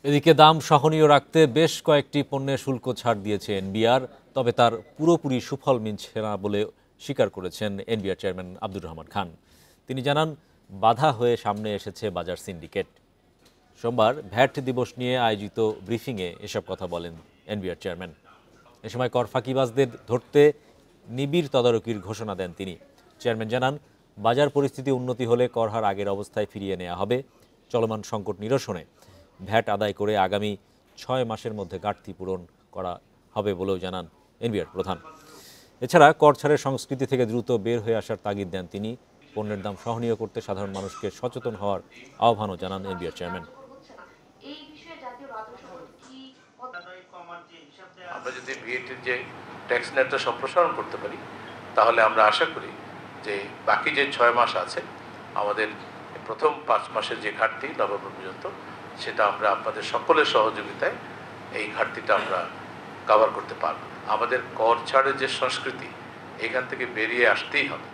এদিকে দাম সহনীয় রাখতে বেশ কয়েকটি পণ্যে শুল্ক ছাড় দিয়েছে এনবিআর, তবে তার পুরোপুরি সুফল মিলছে না বলে স্বীকার করেছেন এনবিআর চেয়ারম্যান আব্দুর রহমান খান। তিনি জানান, বাধা হয়ে সামনে এসেছে বাজার সিন্ডিকেট। সোমবার ভ্যাট দিবস নিয়ে আয়োজিত ব্রিফিংয়ে এসব কথা বলেন এনবিআর চেয়ারম্যান। এ সময় কর ফাঁকিবাজদের ধরতে নিবিড় তদারকির ঘোষণা দেন তিনি। চেয়ারম্যান জানান, বাজার পরিস্থিতি উন্নতি হলে কর হার আগের অবস্থায় ফিরিয়ে নেওয়া হবে। চলমান সংকট নিরসনে ভ্যাট আদায় করে আগামী 6 মাসের মধ্যে ঘাটতি পূরণ করা হবে বলেও জানান এনবিআর প্রধান। এছাড়া কর ছাড়ের সংস্কৃতি থেকে দ্রুত বের হয়ে আসার তাগিদ দেন তিনি। পণ্যের দাম সহনীয় করতে সাধারণ মানুষকে সচেতন হওয়ার আহ্বানও জানান এনবিআর চেয়ারম্যান। আমরা যদি ভিএটির যে ট্যাক্স নেটটা সম্প্রসারণ করতে পারি, তাহলে আমরা আশা করি যে বাকি যে 6 মাস আছে আমাদের প্রথম 5 মাসের যে ঘাটতি নভেম্বর পর্যন্ত, সেটা আমরা আপনাদের সকলের সহযোগিতায় এই ঘাটতিটা আমরা কভার করতে পারব। আমাদের কর ছাড়ের যে সংস্কৃতি, এখান থেকে বেরিয়ে আসতেই হবে।